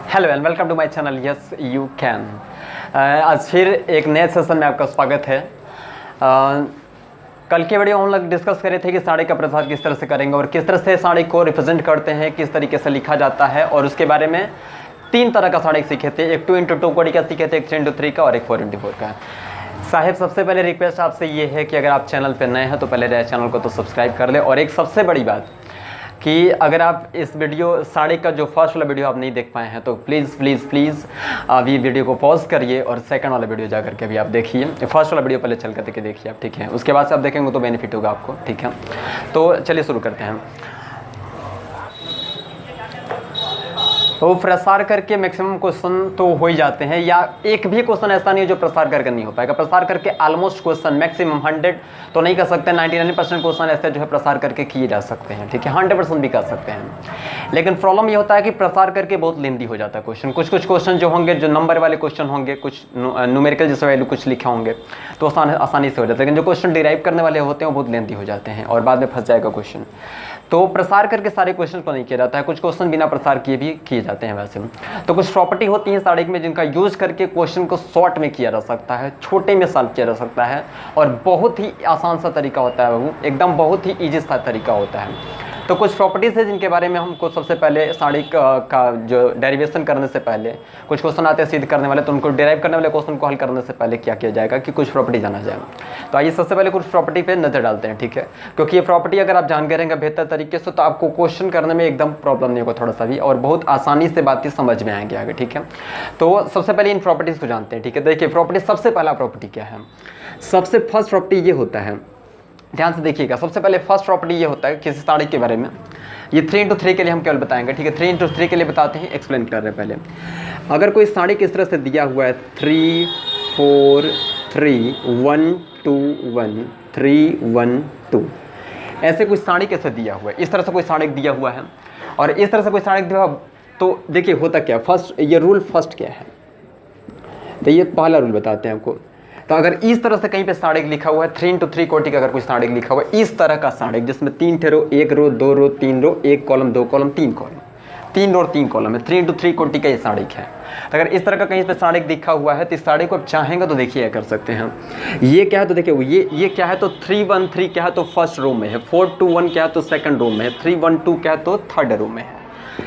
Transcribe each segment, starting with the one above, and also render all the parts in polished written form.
Hello and welcome to my channel yes you can. आज फिर एक नए सेशन में आपका स्वागत है। कल के वीडियो हम लोग डिस्कस कर रहे थे कि साड़ी का प्रसार किस तरह से करेंगे और किस तरह से साड़ी को रिप्रेजेंट करते हैं, किस तरीके से लिखा जाता है, और उसके बारे में 3 तरह का साड़ी सीखे थे। एक 2x2 कोडी का सीखे थे, एक 3x3 का और एक 4x4 का। साहिब, सबसे पहले रिक्वेस्ट आपसे ये है कि अगर आप चैनल पर नए हैं तो पहले चैनल को तो सब्सक्राइब कर ले। और एक सबसे बड़ी बात कि अगर आप इस वीडियो साड़ी का जो फर्स्ट वाला वीडियो आप नहीं देख पाए हैं तो प्लीज़ अभी वीडियो को पॉज करिए और सेकंड वाला वीडियो जा करके भी आप देखिए। फर्स्ट वाला वीडियो पहले चल करके देखिए आप, ठीक है। उसके बाद से आप देखेंगे तो बेनिफिट होगा आपको, ठीक है। तो चलिए शुरू करते हैं। तो प्रसार करके मैक्सिमम क्वेश्चन तो हो ही जाते हैं, या एक भी क्वेश्चन ऐसा नहीं है जो प्रसार करके नहीं हो पाएगा। प्रसार करके ऑलमोस्ट क्वेश्चन मैक्सिमम 100 तो नहीं कर सकते, 99% क्वेश्चन ऐसे जो है प्रसार करके किए जा सकते हैं, ठीक है। 100% भी कर सकते हैं, लेकिन प्रॉब्लम ये होता है कि प्रसार करके बहुत लेंदी हो जाता है क्वेश्चन। कुछ क्वेश्चन जो होंगे, जो नंबर वाले क्वेश्चन होंगे, कुछ न्यूमेरिकल जैसे वैल्यू कुछ लिखे होंगे तो आसानी से हो जाता है, लेकिन जो क्वेश्चन डिराइव करने वाले होते हैं वो बहुत लेंदी हो जाते हैं और बाद में फंस जाएगा क्वेश्चन। तो प्रसार करके सारे क्वेश्चन को नहीं किया जाता है, कुछ क्वेश्चन बिना प्रसार किए भी किए जाते हैं वैसे। तो कुछ प्रॉपर्टी होती है साड़ी में जिनका यूज करके क्वेश्चन को शॉर्ट में किया जा सकता है, छोटे में सॉल्व किया जा सकता है, और बहुत ही आसान सा तरीका होता है, वो एकदम बहुत ही ईजी सा तरीका होता है। तो कुछ प्रॉपर्टीज है जिनके बारे में हमको सबसे पहले साड़ी का जो डेरिवेशन करने से पहले कुछ क्वेश्चन आते हैं सिद्ध करने वाले, तो उनको डेराइव करने वाले क्वेश्चन को हल करने से पहले क्या किया जाएगा कि कुछ प्रॉपर्टी जाना जाए। तो आइए सबसे पहले कुछ प्रॉपर्टी पे नजर डालते हैं, ठीक है। क्योंकि ये प्रॉपर्टी अगर आप जान गए रहेंगे बेहतर तरीके से तो आपको क्वेश्चन करने में एकदम प्रॉब्लम नहीं होगा थोड़ा सा भी, और बहुत आसानी से बातें समझ में आएंगे आगे, ठीक है। तो सबसे पहले इन प्रॉपर्टीज को जानते हैं, ठीक है। देखिए प्रॉपर्टी, सबसे पहला प्रॉपर्टी क्या है, सबसे फर्स्ट प्रॉपर्टी ये होता है, ध्यान से देखिएगा। सबसे पहले फर्स्ट प्रॉपर्टी ये होता है किसी साड़ी के बारे में, ये 3x3 के लिए हम केवल बताएंगे, ठीक है। 3x3 के लिए बताते हैं, एक्सप्लेन कर रहे हैं पहले। अगर कोई साड़ी किस तरह से दिया हुआ है 3 4 3 1 2 1 3 1 2, ऐसे कोई साड़ी कैसे दिया हुआ है, इस तरह से कोई साड़ी दिया हुआ है और इस तरह से कोई साड़ी दिया हुआ, तो देखिए होता क्या, फर्स्ट ये रूल फर्स्ट क्या है, तो ये पहला रूल बताते हैं आपको। तो अगर इस तरह से कहीं पे साड़ी लिखा हुआ है 3x3 कोटि का, अगर कोई साड़ी लिखा हुआ है इस तरह का साड़ी जिसमें 3 रो, 1 रो 2 रो 3 रो 1 कॉलम 2 कॉलम 3 कॉलम, 3 रो और 3 कॉलम है, 3x3 कोटि का ये साड़ी है। अगर इस तरह का कहीं पे साड़ी दिखा हुआ है तो इस साड़ी को आप चाहेंगे तो देखिए कर सकते हैं। ये क्या है तो देखिए ये क्या है, तो 313 क्या है तो फर्स्ट रो में है, 421 क्या है तो सेकंड रो में है, 312 क्या है तो थर्ड रो में है।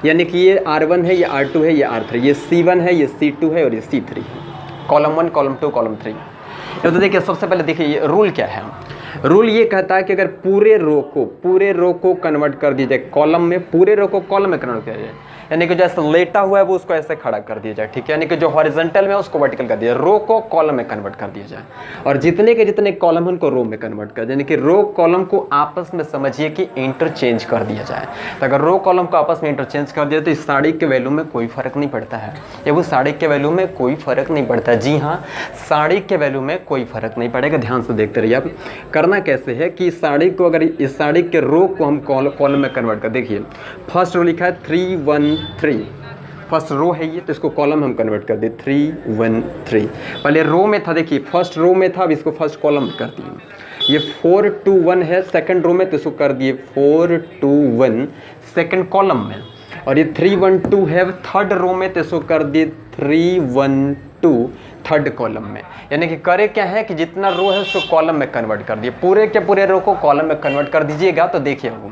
यानी कि ये R1 है, ये R2 है, ये R3, ये C1 है, ये C2 है और ये C3 है, कॉलम 1 कॉलम 2 कॉलम 3। तो देखिए सबसे पहले देखिए ये रूल क्या है। रूल ये कहता है कि अगर पूरे रो को कन्वर्ट कर दीजिए कॉलम में, पूरे रो को कॉलम में कन्वर्ट कर दीजिए, यानी कि जैसे लेटा हुआ है वो उसको ऐसे खड़ा कर दिया जाए, ठीक है। यानी कि जो हॉरिजॉन्टल में उसको वर्टिकल कर दिया, रो को कॉलम में कन्वर्ट कर दिया जाए, और जितने के जितने कॉलम हैं उनको रो में कन्वर्ट कर दिया, यानी कि रो कॉलम को आपस में समझिए कि इंटरचेंज कर दिया जाए। तो अगर रो कॉलम को आपस में इंटरचेंज कर दिया तो इस साड़ी के वैल्यू में कोई फर्क नहीं पड़ता है, या वो साड़ी के वैल्यू में कोई फर्क नहीं पड़ता है। जी हाँ, साड़ी के वैल्यू में कोई फर्क नहीं पड़ेगा। ध्यान से देखते रहिए आप। करना कैसे है कि साड़ी को, अगर इस साड़ी के रो को हम कॉलम में कन्वर्ट कर, देखिए फर्स्ट रो लिखा है 313, फर्स्ट रो है ये, तो इसको कॉलम हम कन्वर्ट कर दिए 313। पहले रो में था, देखिए फर्स्ट रो में था, अब इसको फर्स्ट कॉलम में कर दिए। ये 421 है सेकंड रो में, तो इसको कर दिए 421 सेकंड कॉलम में, और ये 312 है थर्ड रो में, तो इसको कर दिए 312 थर्ड कॉलम में। यानी कि करे क्या है कि जितना रो है उसको कॉलम में कन्वर्ट कर दिए, पूरे के पूरे रो को कॉलम में कन्वर्ट कर दीजिएगा तो देखिए वो,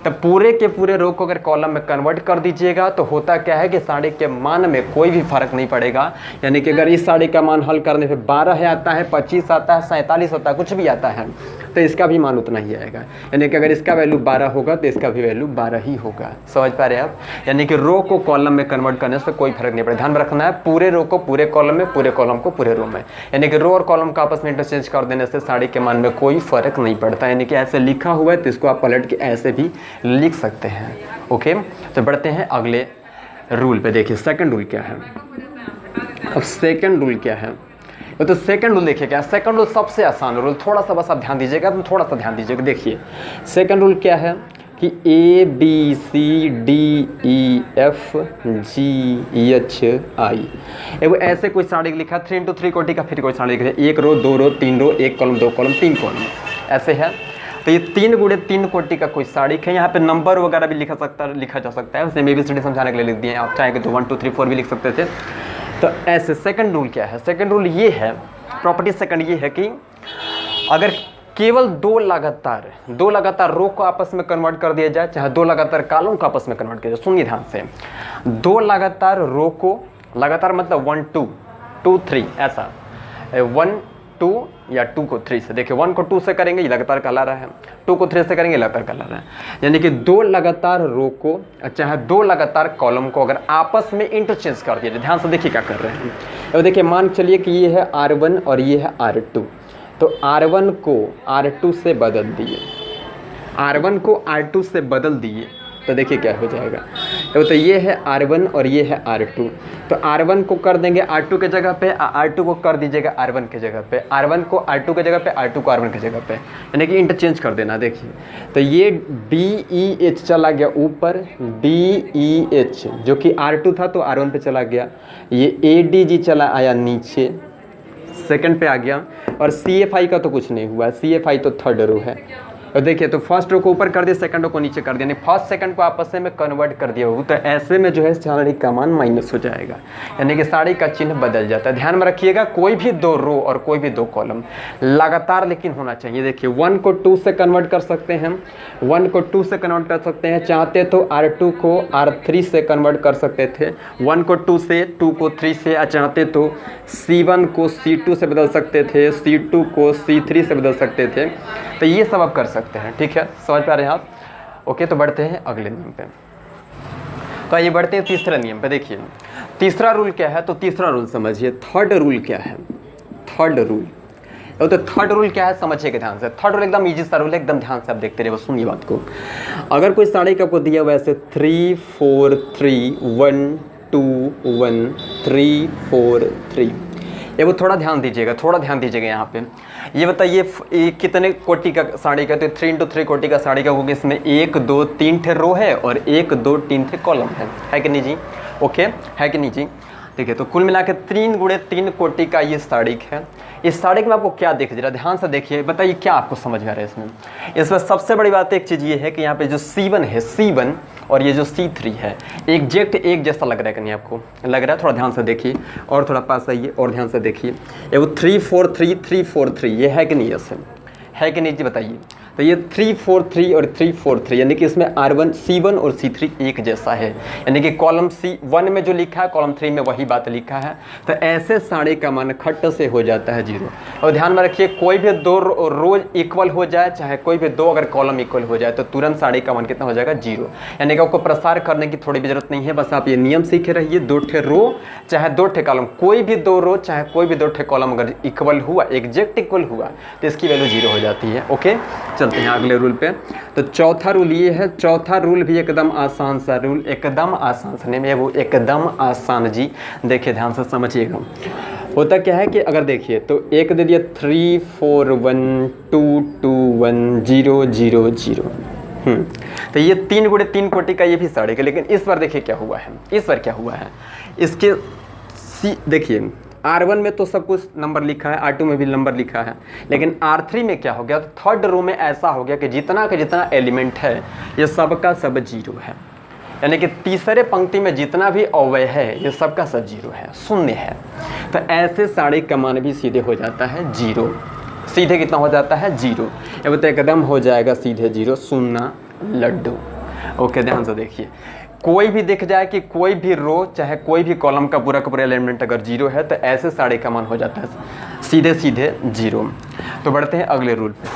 तो पूरे के पूरे रो को अगर कॉलम में कन्वर्ट कर दीजिएगा तो होता क्या है कि साड़ी के मान में कोई भी फर्क नहीं पड़ेगा। यानी कि अगर इस साड़ी का मान हल करने पे 12 आता है, 25 आता है, 47 आता है, कुछ भी आता है, तो इसका भी मान उतना ही आएगा। यानी कि अगर इसका वैल्यू 12 होगा तो इसका भी वैल्यू 12 ही होगा। समझ पा रहे हैं आप। यानी कि रो को कॉलम में कन्वर्ट करने से कोई फर्क नहीं पड़ेगा। ध्यान रखना है, पूरे रो को पूरे कॉलम में, पूरे कॉलम को पूरे रो में, यानी कि रो और कॉलम का आपस में इंटरचेंज कर देने से साड़ी के मान में कोई फर्क नहीं पड़ता। यानी कि ऐसे लिखा हुआ है तो इसको आप पलट के ऐसे भी लिख सकते हैं। ओके, तो बढ़ते हैं अगले रूल पे। देखिए सेकंड रूल क्या है। अब सेकंड रूल क्या है, तो सेकंड रूल देखिए क्या, सेकंड रूल सबसे आसान रूल, थोड़ा सा बस आप ध्यान दीजिएगा, तो थोड़ा सा ध्यान दीजिएगा। देखिए सेकंड रूल क्या है कि ABCDEFGHI, वो ऐसे कोई साड़ी लिखा 3x3 कोटि का, फिर कोई साड़ी लिखा 1 रो 2 रो 3 रो 1 कॉलम 2 कॉलम 3 कॉलम, ऐसे है। तो ये 3 गुणे 3 कोटि का कोई साड़िक है। यहाँ पे नंबर वगैरह भी लिखा जा सकता है, उसने ABCD समझाने के लिए लिख दिए, आप चाहेंगे तो 1 2 3 4 भी लिख सकते थे। तो ऐसे सेकंड रूल क्या है, सेकंड रूल ये है, प्रॉपर्टी सेकंड ये है कि अगर केवल दो लगातार रो को आपस में कन्वर्ट कर दिया जाए, चाहे 2 लगातार कॉलम को आपस में कन्वर्ट किया जाए, सुनिए ध्यान से, 2 लगातार रो को, लगातार मतलब 1 2 2 3 ऐसा, 1 2 या 2 को 3 से, देखिए 1 को 2 से करेंगे ये लगातार कहला रहा है, 2 को 3 से करेंगे लगातार कहला रहा है, यानी कि 2 लगातार रो को चाहे 2 लगातार कॉलम को अगर आपस में इंटरचेंज कर दिया जाए, ध्यान से देखिए क्या कर रहे हैं। अब देखिए मान चलिए कि ये है R1 और ये है R2, तो R1 को R2 से बदल दिए, R1 को R2 से बदल दिए तो देखिए क्या हो जाएगा। तो ये है R1 और ये है R2, तो R1 को कर देंगे R2 के जगह पे, R2 को कर दीजिएगा R1 के जगह पे, R1 को R2 के जगह पे, R2 को R1 के जगह पे, यानी कि इंटरचेंज कर देना। देखिए तो ये DEH चला गया ऊपर, DEH जो कि R2 था तो R1 पे चला गया, ये ADG चला आया नीचे, सेकंड पे आ गया, और CFI का तो कुछ नहीं हुआ, CFI तो थर्ड रो है। और देखिए तो फर्स्ट रो को ऊपर कर दिया, सेकंड रो को नीचे कर दिया, यानी फर्स्ट सेकंड को आपस में कन्वर्ट कर दिया हो, तो ऐसे में जो है साड़ी का मान माइनस हो जाएगा, यानी कि साड़ी का चिन्ह बदल जाता है। ध्यान में रखिएगा, कोई भी 2 रो और कोई भी 2 कॉलम लगातार लेकिन होना चाहिए। देखिए 1 को 2 से कन्वर्ट कर सकते हैं, 1 को 2 से कन्वर्ट कर सकते हैं, चाहते तो R2 को R3 से कन्वर्ट कर सकते थे, 1 को 2 से, 2 को 3 से, चाहते तो C1 को C2 से बदल सकते थे, C2 को C3 से बदल सकते थे, तो ये सब आप कर सकते हैं। ठीक है, समझ पा रहे हैं आप? ओके, तो बढ़ते हैं अगले नियम पे। तो आइए बढ़ते हैं तीसरे नियम पे। देखिए तीसरा रूल क्या है, तो तीसरा रूल समझिए, थर्ड रूल क्या है, थर्ड रूल। तो थर्ड रूल क्या है समझिएगा ध्यान से, थर्ड रूल एकदम इजी सा रूल है, एकदम ध्यान से आप देखते रहिए, सुनिए बात को। अगर कोई साड़ी का आपको दिया हुआ ऐसे 3 4 3 1 2 1 3 4 3, ये वो थोड़ा ध्यान दीजिएगा, थोड़ा ध्यान दीजिएगा यहाँ पे। ये बताइए कितने कोटि का साड़ी का, तो 3 × 3 कोटि का साड़ी का होगा, इसमें 1 2 3 ठे रो है और 1 2 3 ठे कॉलम है कि नहीं जी? ओके, है कि नहीं जी? देखिए तो कुल मिला के 3 × 3 कोटि का ये साड़ी है। इस साड़ी में आपको क्या दिख रहा है, ध्यान से देखिए, बताइए क्या आपको समझ में आ रहा है इसमें। इसमें सबसे बड़ी बात एक चीज़ ये है कि यहाँ पे जो C1 है, C1 और ये जो C3 है, एग्जैक्ट एक जैसा लग रहा है कि नहीं आपको लग रहा है? थोड़ा ध्यान से देखिए और थोड़ा पास आइए और ध्यान से देखिए, ये वो 3 4 3 3 4 3 ये है कि नहीं, ऐसे है कि नहीं जी बताइए। तो ये 3 4 3 और 3 4 3, यानी कि इसमें R1 C1 और C3 एक जैसा है, यानी कि कॉलम C1 में जो लिखा है कॉलम 3 में वही बात लिखा है। तो ऐसे साड़ी का मान खट से हो जाता है 0। और ध्यान में रखिए, कोई भी 2 रो इक्वल हो जाए, चाहे कोई भी 2 अगर कॉलम इक्वल हो जाए, तो तुरंत साड़ी का मान कितना हो जाएगा? 0। यानी कि आपको प्रसार करने की थोड़ी भी जरूरत नहीं है, बस आप ये नियम सीखे रहिए, 2 ठे रो चाहे 2 ठे कॉलम, कोई भी 2 रो चाहे कोई भी 2 ठे कॉलम अगर इक्वल हुआ, एग्जैक्ट इक्वल हुआ, तो इसकी वैल्यू 0 हो जाती है। ओके, चलते हैं अगले रूल पे। तो चौथा रूल ये है, चौथा रूल भी एकदम आसान सा रूल, एकदम आसान सा नहीं, वो एकदम आसान जी, देखिए ध्यान से समझिएगा। होता क्या है कि अगर देखिए तो एक दे दिया 3 4 1 2 2 1 0 0 0, तो ये 3 × 3 कोटि का ये भी साड़ी का। लेकिन इस बार देखिए क्या हुआ है, इस बार क्या हुआ है, इसके देखिए R1 में तो सब कुछ नंबर लिखा है, R2 में भी नंबर लिखा है, लेकिन R3 में क्या हो गया, तो थर्ड रो में ऐसा हो गया कि जितना का जितना एलिमेंट है ये सबका सब 0 है, यानी कि तीसरे पंक्ति में जितना भी अवयव है ये सबका सब 0 है, शून्य है। तो ऐसे साड़ी का मान भी सीधे हो जाता है 0, सीधे कितना हो जाता है? 0। ये तो एकदम हो जाएगा सीधे 0, सुन्ना लड्डू। ओके, ध्यान से देखिए, कोई भी दिख जाए कि कोई भी रो चाहे कोई भी कॉलम का पूरा एलिमेंट अगर 0 है, तो ऐसे साड़ी का मान हो जाता है सीधे सीधे 0। तो बढ़ते हैं अगले रूल पे।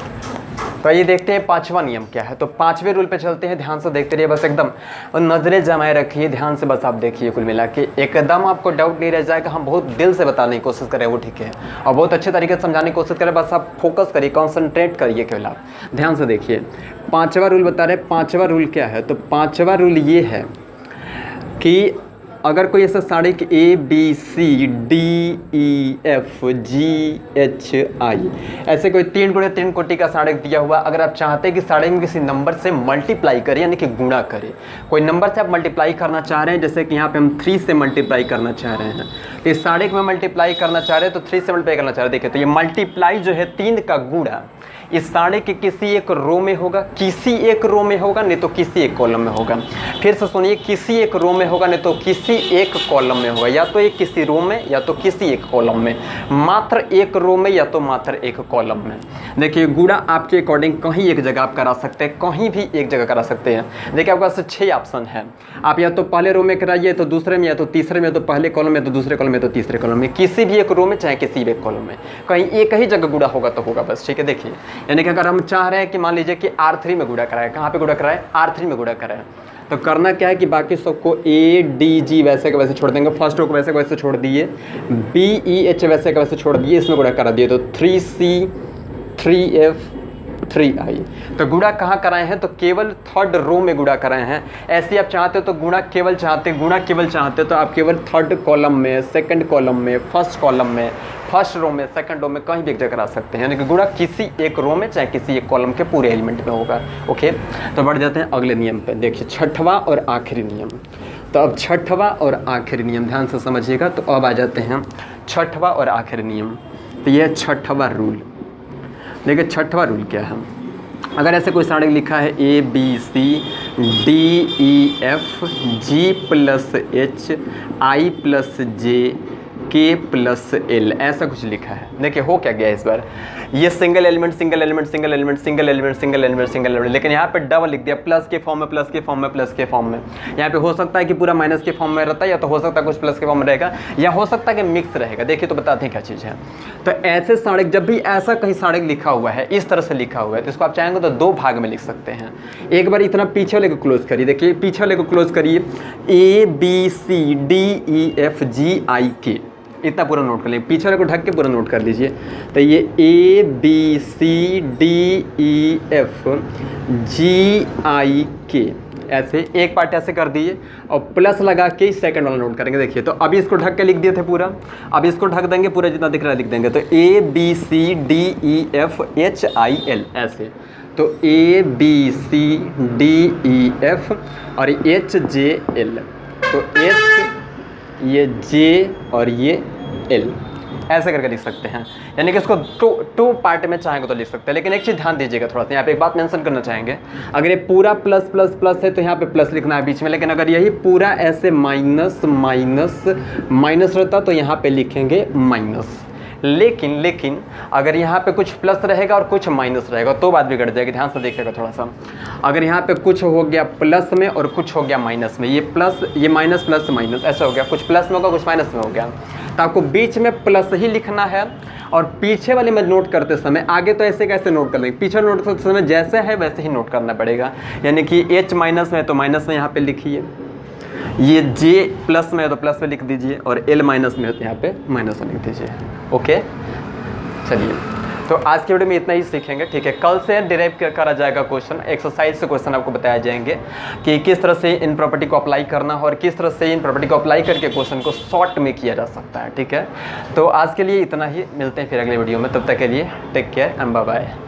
तो ये देखते हैं पांचवा नियम क्या है। तो पांचवें रूल पे चलते हैं, ध्यान से देखते रहिए, बस एकदम नजरें जमाए रखिए, ध्यान से बस आप देखिए, कुल मिला के एकदम आपको डाउट नहीं रह जाएगा। हम बहुत दिल से बताने की कोशिश करें वो ठीक है, और बहुत अच्छे तरीके से समझाने की कोशिश करें, बस आप फोकस करिए, कॉन्सेंट्रेट करिए केवल आप ध्यान से देखिए। पांचवा रूल बता रहे, पांचवा रूल क्या है, तो पांचवा रूल ये है कि अगर कोई ऐसा साड़ी की ABCDEFGHI ऐसे कोई 3 × 3 कोटि का साड़ी दिया हुआ, अगर आप चाहते हैं कि साड़ी में किसी नंबर से मल्टीप्लाई करें यानी कि गुणा करें, कोई नंबर से आप मल्टीप्लाई करना चाह रहे हैं, जैसे कि यहाँ पे हम 3 से मल्टीप्लाई करना चाह रहे हैं, तो इस साड़ी में मल्टीप्लाई करना चाह रहे हैं तो 3 से मल्टीप्लाई करना चाह रहे हैं। देखिए तो ये मल्टीप्लाई जो है 3 का गुणा, इस सारे के किसी एक रो में होगा, किसी एक रो में होगा, नहीं तो किसी एक कॉलम में होगा। फिर से सुनिए, किसी एक रो में होगा नहीं तो किसी एक कॉलम में होगा, या तो एक किसी रो में या तो किसी एक कॉलम में, मात्र एक रो में या तो मात्र एक कॉलम में। देखिए गुणा आपके अकॉर्डिंग कहीं एक जगह आप करा सकते हैं, कहीं भी एक जगह करा सकते हैं। देखिए आपके पास 6 ऑप्शन है, आप या तो पहले रो में कराइए तो दूसरे में, या तो तीसरे में, या तो पहले कॉलम में, तो दूसरे कॉलम में, तो तीसरे कॉलम में, किसी भी एक रो में चाहे किसी भी एक कॉलम में, कहीं एक ही जगह गुणा होगा तो होगा बस। ठीक है, देखिए यानी कि अगर हम चाह रहे हैं कि मान लीजिए कि R3 में गुणा कराए, कहाँ पे गुणा कराए, R3 में गुणा कराए, तो करना क्या है कि बाकी सबको A D G वैसे का वैसे छोड़ देंगे, फर्स्ट रो को वैसे का वैसे छोड़ दिए, B E H वैसे का वैसे छोड़ दिए, इसमें गुणा करा दिए, तो 3C 3F 3I। तो गुणा कहाँ कराए हैं, तो केवल थर्ड रो में गुणा कराए हैं। ऐसे आप चाहते हो तो गुणा केवल चाहते तो आप केवल थर्ड कॉलम में, सेकंड कॉलम में, फर्स्ट कॉलम में, फर्स्ट रो में, सेकंड रो में, कहीं भी एक जगह करा सकते हैं। यानी कि गुणा किसी एक रो में चाहे किसी एक कॉलम के पूरे एलिमेंट में होगा। ओके, तो बढ़ जाते हैं अगले नियम पे। देखिए छठवां और आखिरी नियम। तो अब छठवां और आखिरी नियम ध्यान से समझिएगा। तो अब आ जाते हैं छठवां और आखिरी नियम। तो यह छठवां रूल। देखिए छठवां रूल क्या है, अगर ऐसे कोई सारे लिखा है ABCDEFGHI+J K+L, ऐसा कुछ लिखा है। देखिए हो क्या गया इस बार, ये single element single element single element single element single element single element, लेकिन यहाँ पे डबल लिख दिया, प्लस के फॉर्म में, प्लस के फॉर्म में, प्लस के फॉर्म में। यहाँ पे हो सकता है कि पूरा माइनस के फॉर्म में रहता है, या तो हो सकता है कुछ प्लस के फॉर्म में रहेगा, या हो सकता है कि मिक्स रहेगा। देखिए तो बताते हैं क्या चीज़ है। तो ऐसे साड़क, जब भी ऐसा कहीं साड़क लिखा हुआ है, इस तरह से लिखा हुआ है, तो इसको आप चाहेंगे तो 2 भाग में लिख सकते हैं। एक बार इतना पीछे वाले को क्लोज करिए, देखिए पीछे वाले को क्लोज करिए, ABCDEFGIK, इतना पूरा नोट कर लीजिए, पीछे वाले को ढक के पूरा नोट कर लीजिए। तो ये ABCDEFGIK, ऐसे एक पार्ट ऐसे कर दिए और प्लस लगा के सेकंड वाला नोट करेंगे। देखिए तो अभी इसको ढक के लिख दिए थे पूरा, अब इसको ढक देंगे, पूरा जितना दिख रहा है लिख देंगे। तो ABCDEFHIL ऐसे, तो ABCDEF और HJL, तो H ये J और ये L, ऐसे करके लिख सकते हैं। यानी कि इसको टू पार्ट में चाहेंगे तो लिख सकते हैं। लेकिन एक चीज़ ध्यान दीजिएगा थोड़ा सा, यहाँ पे एक बात मेंशन करना चाहेंगे, अगर ये पूरा प्लस प्लस प्लस है तो यहाँ पे प्लस लिखना है बीच में, लेकिन अगर यही पूरा ऐसे माइनस माइनस माइनस रहता तो यहाँ पे लिखेंगे माइनस। लेकिन अगर यहाँ पे कुछ प्लस रहेगा और कुछ माइनस रहेगा तो बात बिगड़ जाएगी। ध्यान से देखिएगा थोड़ा सा, अगर यहाँ पे कुछ हो गया प्लस में और कुछ हो गया माइनस में, ये प्लस ये माइनस प्लस माइनस ऐसा हो गया, कुछ प्लस में होगा कुछ माइनस में हो गया, तो आपको बीच में प्लस ही लिखना है। और पीछे वाले में नोट करते समय, आगे तो ऐसे कैसे नोट कर लेंगे, पीछे नोट करते समय जैसे है वैसे ही नोट करना पड़ेगा। यानी कि H माइनस में तो माइनस में यहाँ पे लिखिए, ये J प्लस में है तो प्लस में लिख दीजिए, और L माइनस में है तो यहाँ पे माइनस में लिख दीजिए। ओके, चलिए तो आज के वीडियो में इतना ही सीखेंगे। ठीक है, कल से डिराइव करा जाएगा क्वेश्चन, एक्सरसाइज से क्वेश्चन आपको बताया जाएंगे कि किस तरह से इन प्रॉपर्टी को अप्लाई करना है और किस तरह से इन प्रॉपर्टी को अप्लाई करके क्वेश्चन को शॉर्ट में किया जा सकता है। ठीक है, तो आज के लिए इतना ही, मिलते हैं फिर अगले वीडियो में, तब तक के लिए take care and bye bye.